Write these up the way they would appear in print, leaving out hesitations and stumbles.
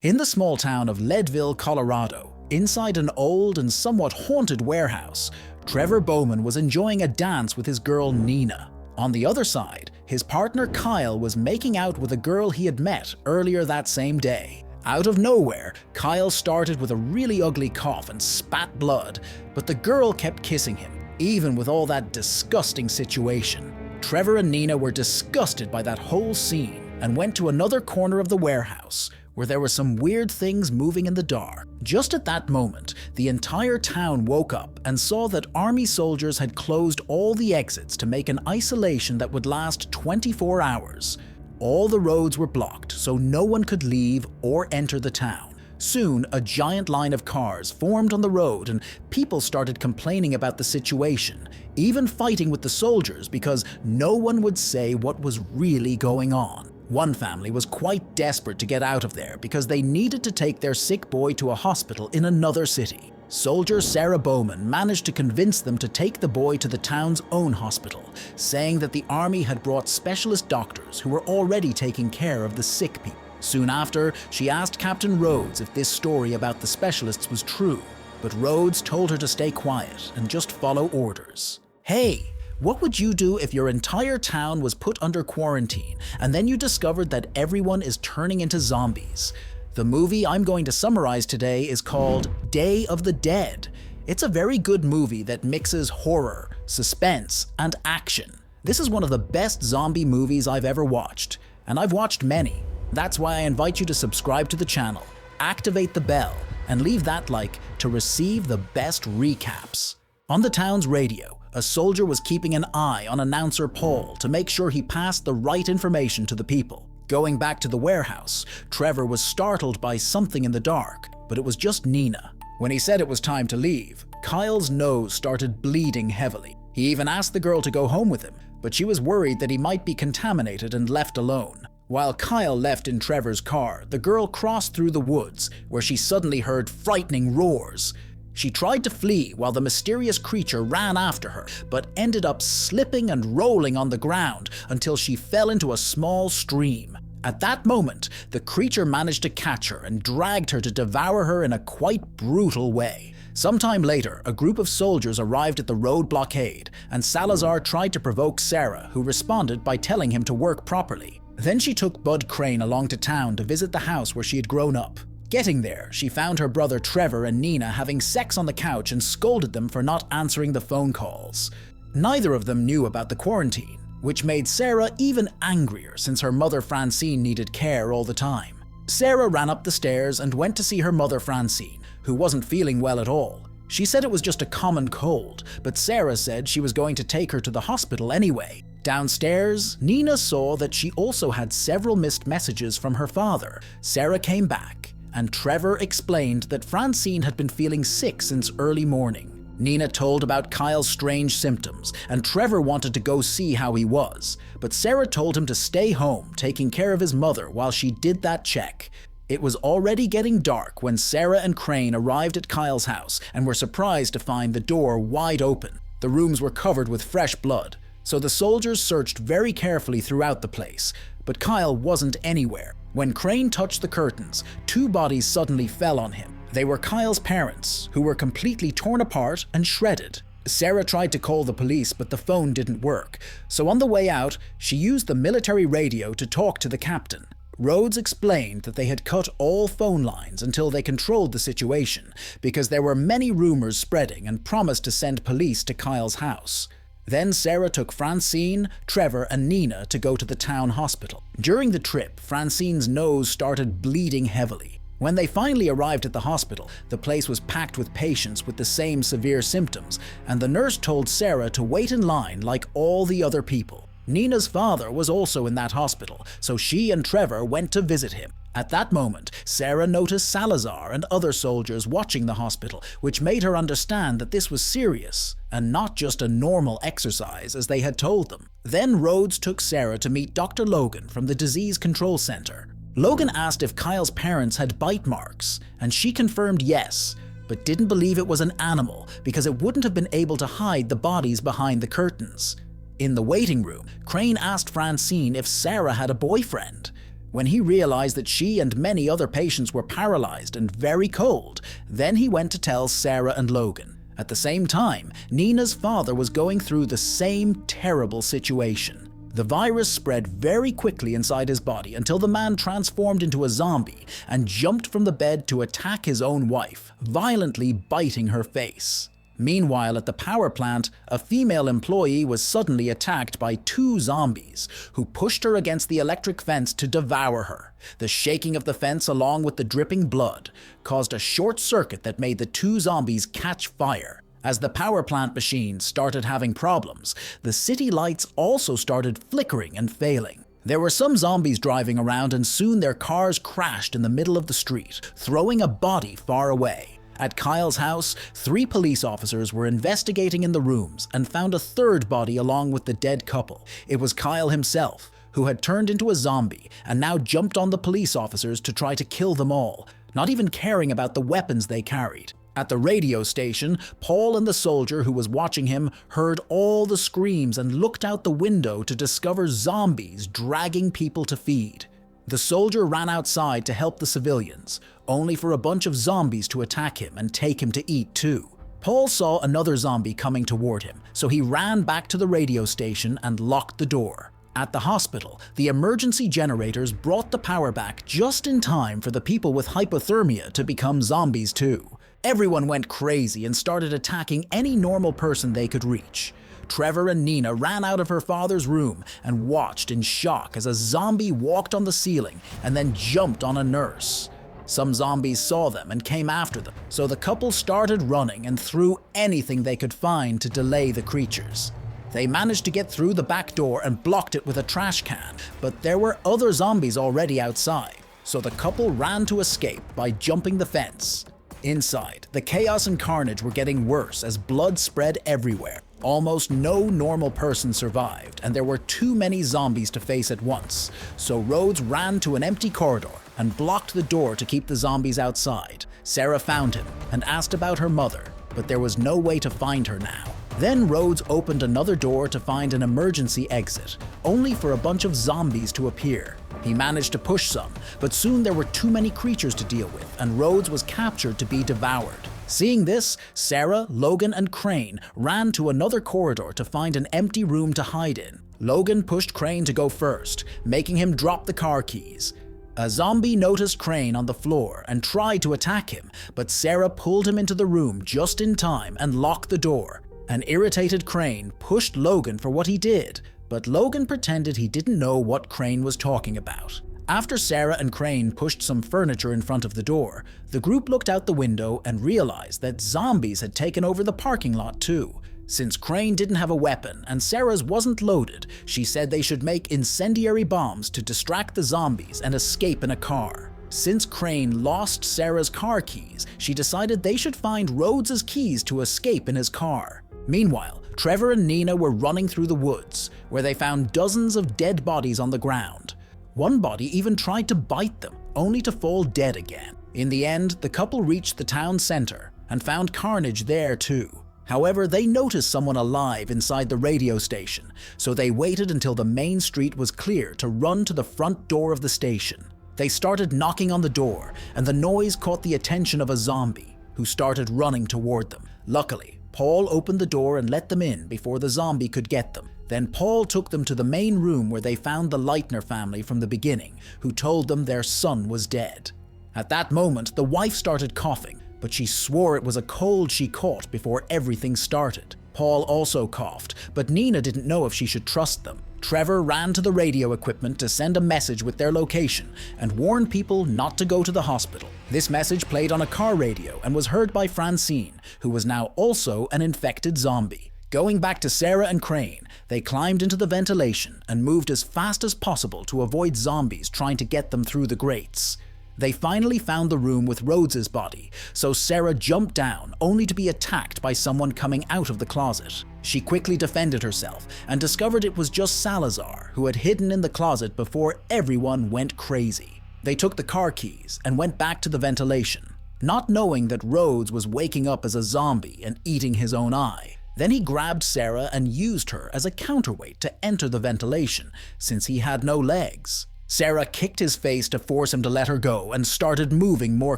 In the small town of Leadville, Colorado, inside an old and somewhat haunted warehouse, Trevor Bowman was enjoying a dance with his girl Nina. On the other side, his partner Kyle was making out with a girl he had met earlier that same day. Out of nowhere, Kyle started with a really ugly cough and spat blood, but the girl kept kissing him, even with all that disgusting situation. Trevor and Nina were disgusted by that whole scene and went to another corner of the warehouse, where there were some weird things moving in the dark. Just at that moment, the entire town woke up and saw that army soldiers had closed all the exits to make an isolation that would last 24 hours. All the roads were blocked, so no one could leave or enter the town. Soon, a giant line of cars formed on the road and people started complaining about the situation, even fighting with the soldiers because no one would say what was really going on. One family was quite desperate to get out of there because they needed to take their sick boy to a hospital in another city. Soldier Sarah Bowman managed to convince them to take the boy to the town's own hospital, saying that the army had brought specialist doctors who were already taking care of the sick people. Soon after, she asked Captain Rhodes if this story about the specialists was true, but Rhodes told her to stay quiet and just follow orders. Hey! What would you do if your entire town was put under quarantine and then you discovered that everyone is turning into zombies? The movie I'm going to summarize today is called Day of the Dead. It's a very good movie that mixes horror, suspense, and action. This is one of the best zombie movies I've ever watched, and I've watched many. That's why I invite you to subscribe to the channel, activate the bell, and leave that like to receive the best recaps. On the town's radio, a soldier was keeping an eye on announcer Paul to make sure he passed the right information to the people. Going back to the warehouse, Trevor was startled by something in the dark, but it was just Nina. When he said it was time to leave, Kyle's nose started bleeding heavily. He even asked the girl to go home with him, but she was worried that he might be contaminated and left alone. While Kyle left in Trevor's car, the girl crossed through the woods, where she suddenly heard frightening roars. She tried to flee while the mysterious creature ran after her, but ended up slipping and rolling on the ground until she fell into a small stream. At that moment, the creature managed to catch her and dragged her to devour her in a quite brutal way. Sometime later, a group of soldiers arrived at the road blockade, and Salazar tried to provoke Sarah, who responded by telling him to work properly. Then she took Bud Crane along to town to visit the house where she had grown up. Getting there, she found her brother Trevor and Nina having sex on the couch and scolded them for not answering the phone calls. Neither of them knew about the quarantine, which made Sarah even angrier since her mother Francine needed care all the time. Sarah ran up the stairs and went to see her mother Francine, who wasn't feeling well at all. She said it was just a common cold, but Sarah said she was going to take her to the hospital anyway. Downstairs, Nina saw that she also had several missed messages from her father. Sarah came back, and Trevor explained that Francine had been feeling sick since early morning. Nina told about Kyle's strange symptoms, and Trevor wanted to go see how he was, but Sarah told him to stay home, taking care of his mother while she did that check. It was already getting dark when Sarah and Crane arrived at Kyle's house and were surprised to find the door wide open. The rooms were covered with fresh blood, so the soldiers searched very carefully throughout the place, but Kyle wasn't anywhere. When Crane touched the curtains, two bodies suddenly fell on him. They were Kyle's parents, who were completely torn apart and shredded. Sarah tried to call the police, but the phone didn't work, so on the way out, she used the military radio to talk to the captain. Rhodes explained that they had cut all phone lines until they controlled the situation, because there were many rumors spreading, and promised to send police to Kyle's house. Then Sarah took Francine, Trevor, and Nina to go to the town hospital. During the trip, Francine's nose started bleeding heavily. When they finally arrived at the hospital, the place was packed with patients with the same severe symptoms, and the nurse told Sarah to wait in line like all the other people. Nina's father was also in that hospital, so she and Trevor went to visit him. At that moment, Sarah noticed Salazar and other soldiers watching the hospital, which made her understand that this was serious, and not just a normal exercise as they had told them. Then Rhodes took Sarah to meet Dr. Logan from the Disease Control Center. Logan asked if Kyle's parents had bite marks, and she confirmed yes, but didn't believe it was an animal because it wouldn't have been able to hide the bodies behind the curtains. In the waiting room, Crane asked Francine if Sarah had a boyfriend. When he realized that she and many other patients were paralyzed and very cold, then he went to tell Sarah and Logan. At the same time, Nina's father was going through the same terrible situation. The virus spread very quickly inside his body until the man transformed into a zombie and jumped from the bed to attack his own wife, violently biting her face. Meanwhile, at the power plant, a female employee was suddenly attacked by 2 zombies, who pushed her against the electric fence to devour her. The shaking of the fence along with the dripping blood caused a short circuit that made the 2 zombies catch fire. As the power plant machines started having problems, the city lights also started flickering and failing. There were some zombies driving around, and soon their cars crashed in the middle of the street, throwing a body far away. At Kyle's house, 3 police officers were investigating in the rooms and found a 3rd body along with the dead couple. It was Kyle himself, who had turned into a zombie and now jumped on the police officers to try to kill them all, not even caring about the weapons they carried. At the radio station, Paul and the soldier who was watching him heard all the screams and looked out the window to discover zombies dragging people to feed. The soldier ran outside to help the civilians, only for a bunch of zombies to attack him and take him to eat too. Paul saw another zombie coming toward him, so he ran back to the radio station and locked the door. At the hospital, the emergency generators brought the power back just in time for the people with hypothermia to become zombies too. Everyone went crazy and started attacking any normal person they could reach. Trevor and Nina ran out of her father's room and watched in shock as a zombie walked on the ceiling and then jumped on a nurse. Some zombies saw them and came after them, so the couple started running and threw anything they could find to delay the creatures. They managed to get through the back door and blocked it with a trash can, but there were other zombies already outside, so the couple ran to escape by jumping the fence. Inside, the chaos and carnage were getting worse as blood spread everywhere. Almost no normal person survived, and there were too many zombies to face at once, so Rhodes ran to an empty corridor and blocked the door to keep the zombies outside. Sarah found him and asked about her mother, but there was no way to find her now. Then Rhodes opened another door to find an emergency exit, only for a bunch of zombies to appear. He managed to push some, but soon there were too many creatures to deal with, and Rhodes was captured to be devoured. Seeing this, Sarah, Logan, and Crane ran to another corridor to find an empty room to hide in. Logan pushed Crane to go first, making him drop the car keys. A zombie noticed Crane on the floor and tried to attack him, but Sarah pulled him into the room just in time and locked the door. An irritated Crane pushed Logan for what he did, but Logan pretended he didn't know what Crane was talking about. After Sarah and Crane pushed some furniture in front of the door, the group looked out the window and realized that zombies had taken over the parking lot too. Since Crane didn't have a weapon and Sarah's wasn't loaded, she said they should make incendiary bombs to distract the zombies and escape in a car. Since Crane lost Sarah's car keys, she decided they should find Rhodes' keys to escape in his car. Meanwhile, Trevor and Nina were running through the woods, where they found dozens of dead bodies on the ground. One body even tried to bite them, only to fall dead again. In the end, the couple reached the town center and found carnage there too. However, they noticed someone alive inside the radio station, so they waited until the main street was clear to run to the front door of the station. They started knocking on the door, and the noise caught the attention of a zombie, who started running toward them. Luckily, Paul opened the door and let them in before the zombie could get them. Then Paul took them to the main room where they found the Leitner family from the beginning, who told them their son was dead. At that moment, the wife started coughing, but she swore it was a cold she caught before everything started. Paul also coughed, but Nina didn't know if she should trust them. Trevor ran to the radio equipment to send a message with their location and warn people not to go to the hospital. This message played on a car radio and was heard by Francine, who was now also an infected zombie. Going back to Sarah and Crane, they climbed into the ventilation and moved as fast as possible to avoid zombies trying to get them through the grates. They finally found the room with Rhodes' body, so Sarah jumped down only to be attacked by someone coming out of the closet. She quickly defended herself and discovered it was just Salazar, who had hidden in the closet before everyone went crazy. They took the car keys and went back to the ventilation, not knowing that Rhodes was waking up as a zombie and eating his own eye. Then he grabbed Sarah and used her as a counterweight to enter the ventilation, since he had no legs. Sarah kicked his face to force him to let her go and started moving more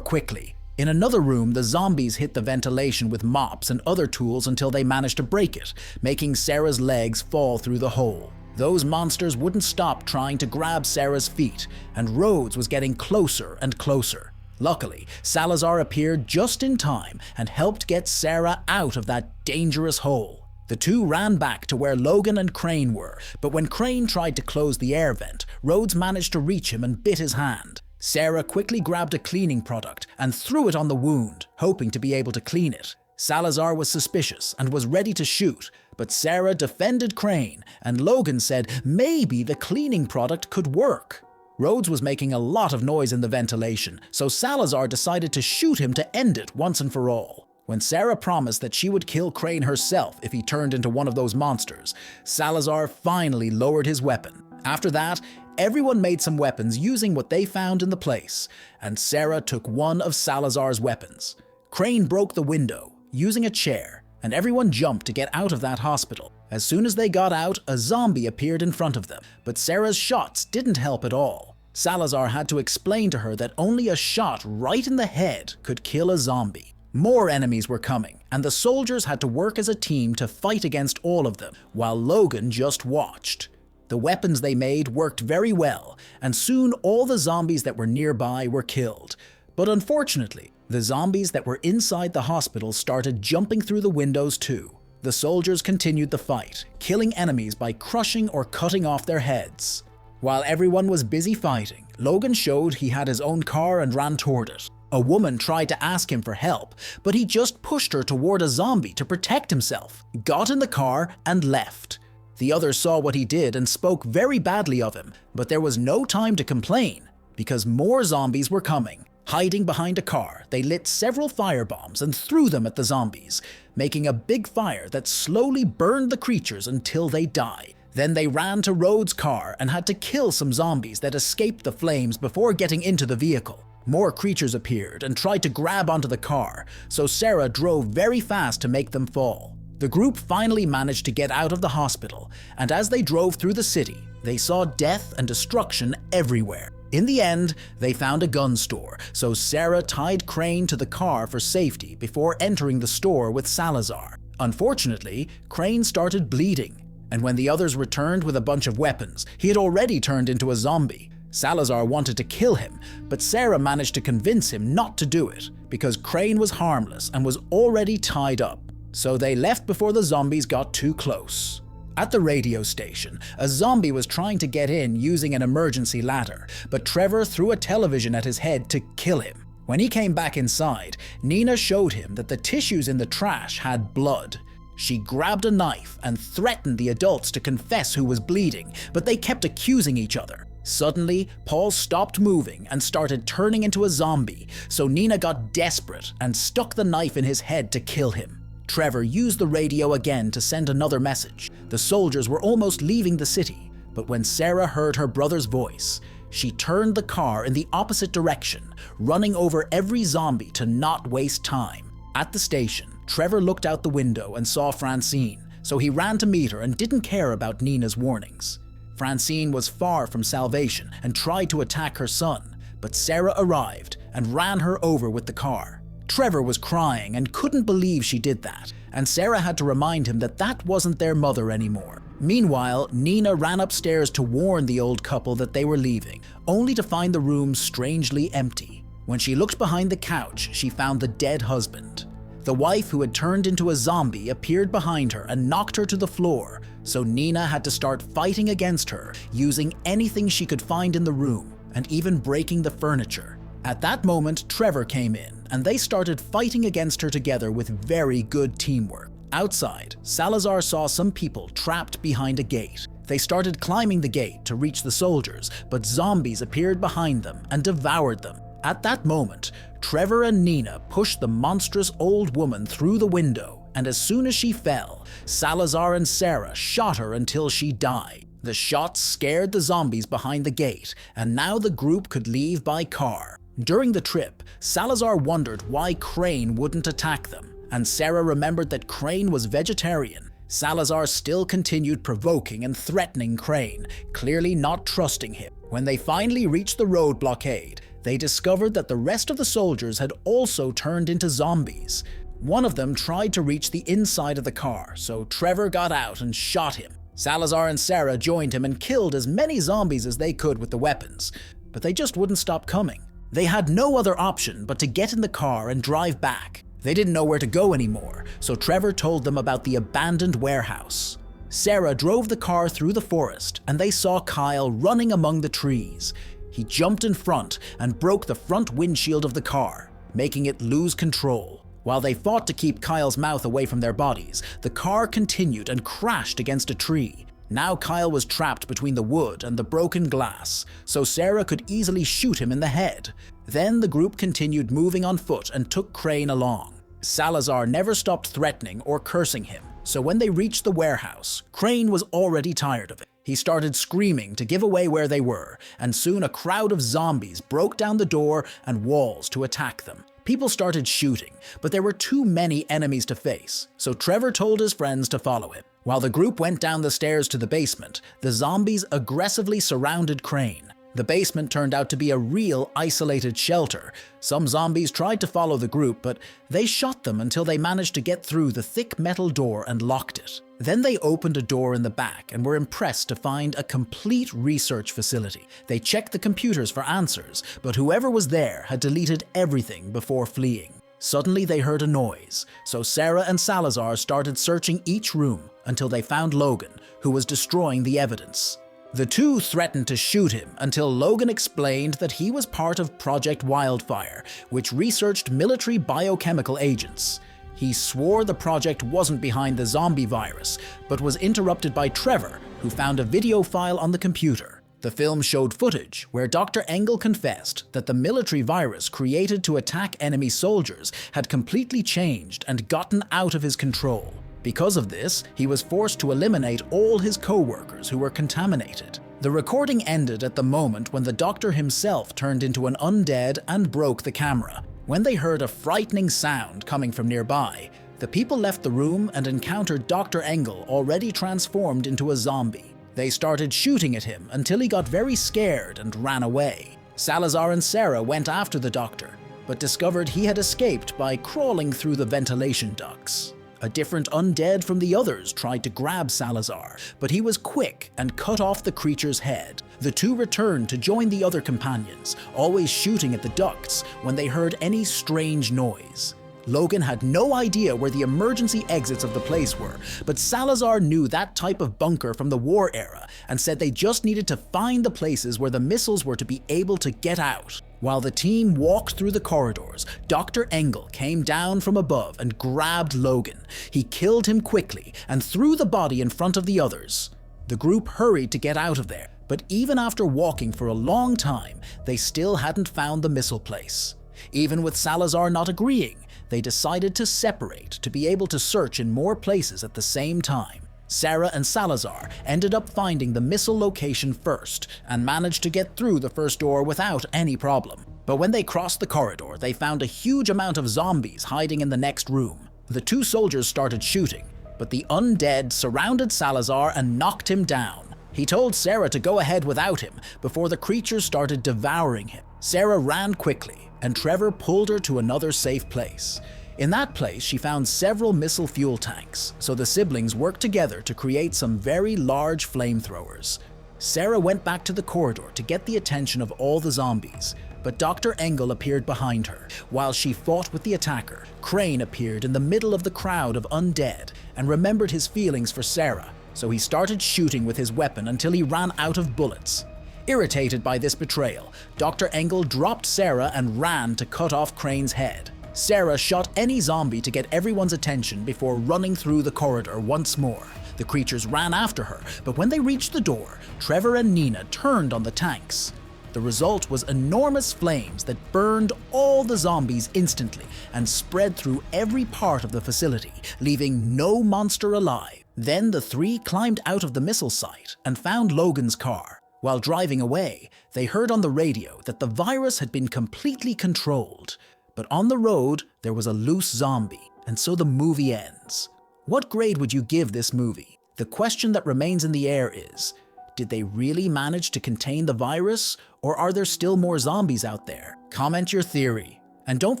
quickly. In another room, the zombies hit the ventilation with mops and other tools until they managed to break it, making Sarah's legs fall through the hole. Those monsters wouldn't stop trying to grab Sarah's feet, and Rhodes was getting closer and closer. Luckily, Salazar appeared just in time and helped get Sarah out of that dangerous hole. The two ran back to where Logan and Crane were, but when Crane tried to close the air vent, Rhodes managed to reach him and bit his hand. Sarah quickly grabbed a cleaning product and threw it on the wound, hoping to be able to clean it. Salazar was suspicious and was ready to shoot, but Sarah defended Crane, and Logan said maybe the cleaning product could work. Rhodes was making a lot of noise in the ventilation, so Salazar decided to shoot him to end it once and for all. When Sarah promised that she would kill Crane herself if he turned into one of those monsters, Salazar finally lowered his weapon. After that, everyone made some weapons using what they found in the place, and Sarah took one of Salazar's weapons. Crane broke the window, using a chair, and everyone jumped to get out of that hospital. As soon as they got out, a zombie appeared in front of them, but Sarah's shots didn't help at all. Salazar had to explain to her that only a shot right in the head could kill a zombie. More enemies were coming, and the soldiers had to work as a team to fight against all of them, while Logan just watched. The weapons they made worked very well, and soon all the zombies that were nearby were killed. But unfortunately, the zombies that were inside the hospital started jumping through the windows too. The soldiers continued the fight, killing enemies by crushing or cutting off their heads. While everyone was busy fighting, Logan showed he had his own car and ran toward it. A woman tried to ask him for help, but he just pushed her toward a zombie to protect himself, got in the car, and left. The others saw what he did and spoke very badly of him, but there was no time to complain, because more zombies were coming. Hiding behind a car, they lit several firebombs and threw them at the zombies, making a big fire that slowly burned the creatures until they died. Then they ran to Rhodes' car and had to kill some zombies that escaped the flames before getting into the vehicle. More creatures appeared and tried to grab onto the car, so Sarah drove very fast to make them fall. The group finally managed to get out of the hospital, and as they drove through the city, they saw death and destruction everywhere. In the end, they found a gun store, so Sarah tied Crane to the car for safety before entering the store with Salazar. Unfortunately, Crane started bleeding, and when the others returned with a bunch of weapons, he had already turned into a zombie. Salazar wanted to kill him, but Sarah managed to convince him not to do it because Crane was harmless and was already tied up. So they left before the zombies got too close. At the radio station, a zombie was trying to get in using an emergency ladder, but Trevor threw a television at his head to kill him. When he came back inside, Nina showed him that the tissues in the trash had blood. She grabbed a knife and threatened the adults to confess who was bleeding, but they kept accusing each other. Suddenly, Paul stopped moving and started turning into a zombie, so Nina got desperate and stuck the knife in his head to kill him. Trevor used the radio again to send another message. The soldiers were almost leaving the city, but when Sarah heard her brother's voice, she turned the car in the opposite direction, running over every zombie to not waste time. At the station, Trevor looked out the window and saw Francine, so he ran to meet her and didn't care about Nina's warnings. Francine was far from salvation and tried to attack her son, but Sarah arrived and ran her over with the car. Trevor was crying and couldn't believe she did that, and Sarah had to remind him that that wasn't their mother anymore. Meanwhile, Nina ran upstairs to warn the old couple that they were leaving, only to find the room strangely empty. When she looked behind the couch, she found the dead husband. The wife who had turned into a zombie appeared behind her and knocked her to the floor, so Nina had to start fighting against her, using anything she could find in the room, and even breaking the furniture. At that moment, Trevor came in, and they started fighting against her together with very good teamwork. Outside, Salazar saw some people trapped behind a gate. They started climbing the gate to reach the soldiers, but zombies appeared behind them and devoured them. At that moment, Trevor and Nina pushed the monstrous old woman through the window, and as soon as she fell, Salazar and Sarah shot her until she died. The shots scared the zombies behind the gate, and now the group could leave by car. During the trip, Salazar wondered why Crane wouldn't attack them, and Sarah remembered that Crane was vegetarian. Salazar still continued provoking and threatening Crane, clearly not trusting him. When they finally reached the road blockade, they discovered that the rest of the soldiers had also turned into zombies. One of them tried to reach the inside of the car, so Trevor got out and shot him. Salazar and Sarah joined him and killed as many zombies as they could with the weapons, but they just wouldn't stop coming. They had no other option but to get in the car and drive back. They didn't know where to go anymore, so Trevor told them about the abandoned warehouse. Sarah drove the car through the forest, and they saw Kyle running among the trees. He jumped in front and broke the front windshield of the car, making it lose control. While they fought to keep Kyle's mouth away from their bodies, the car continued and crashed against a tree. Now Kyle was trapped between the wood and the broken glass, so Sarah could easily shoot him in the head. Then the group continued moving on foot and took Crane along. Salazar never stopped threatening or cursing him, so when they reached the warehouse, Crane was already tired of it. He started screaming to give away where they were, and soon a crowd of zombies broke down the door and walls to attack them. People started shooting, but there were too many enemies to face, so Trevor told his friends to follow him. While the group went down the stairs to the basement, the zombies aggressively surrounded Crane. The basement turned out to be a real isolated shelter. Some zombies tried to follow the group, but they shot them until they managed to get through the thick metal door and locked it. Then they opened a door in the back and were impressed to find a complete research facility. They checked the computers for answers, but whoever was there had deleted everything before fleeing. Suddenly they heard a noise, so Sarah and Salazar started searching each room until they found Logan, who was destroying the evidence. The two threatened to shoot him until Logan explained that he was part of Project Wildfire, which researched military biochemical agents. He swore the project wasn't behind the zombie virus, but was interrupted by Trevor, who found a video file on the computer. The film showed footage where Dr. Engel confessed that the military virus created to attack enemy soldiers had completely changed and gotten out of his control. Because of this, he was forced to eliminate all his co-workers who were contaminated. The recording ended at the moment when the doctor himself turned into an undead and broke the camera. When they heard a frightening sound coming from nearby, the people left the room and encountered Dr. Engel already transformed into a zombie. They started shooting at him until he got very scared and ran away. Salazar and Sarah went after the doctor, but discovered he had escaped by crawling through the ventilation ducts. A different undead from the others tried to grab Salazar, but he was quick and cut off the creature's head. The two returned to join the other companions, always shooting at the ducts when they heard any strange noise. Logan had no idea where the emergency exits of the place were, but Salazar knew that type of bunker from the war era and said they just needed to find the places where the missiles were to be able to get out. While the team walked through the corridors, Dr. Engel came down from above and grabbed Logan. He killed him quickly and threw the body in front of the others. The group hurried to get out of there, but even after walking for a long time, they still hadn't found the missile place. Even with Salazar not agreeing, they decided to separate to be able to search in more places at the same time. Sarah and Salazar ended up finding the missile location first and managed to get through the first door without any problem. But when they crossed the corridor, they found a huge amount of zombies hiding in the next room. The two soldiers started shooting, but the undead surrounded Salazar and knocked him down. He told Sarah to go ahead without him before the creatures started devouring him. Sarah ran quickly, and Trevor pulled her to another safe place. In that place, she found several missile fuel tanks, so the siblings worked together to create some very large flamethrowers. Sarah went back to the corridor to get the attention of all the zombies, but Dr. Engel appeared behind her. While she fought with the attacker, Crane appeared in the middle of the crowd of undead and remembered his feelings for Sarah, so he started shooting with his weapon until he ran out of bullets. Irritated by this betrayal, Dr. Engel dropped Sarah and ran to cut off Crane's head. Sarah shot any zombie to get everyone's attention before running through the corridor once more. The creatures ran after her, but when they reached the door, Trevor and Nina turned on the tanks. The result was enormous flames that burned all the zombies instantly and spread through every part of the facility, leaving no monster alive. Then the three climbed out of the missile site and found Logan's car. While driving away, they heard on the radio that the virus had been completely controlled. But on the road, there was a loose zombie, and so the movie ends. What grade would you give this movie? The question that remains in the air is, Did they really manage to contain the virus, or are there still more zombies out there? Comment your theory. And don't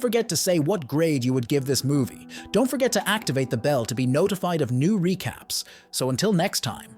forget to say what grade you would give this movie. Don't forget to activate the bell to be notified of new recaps. So until next time,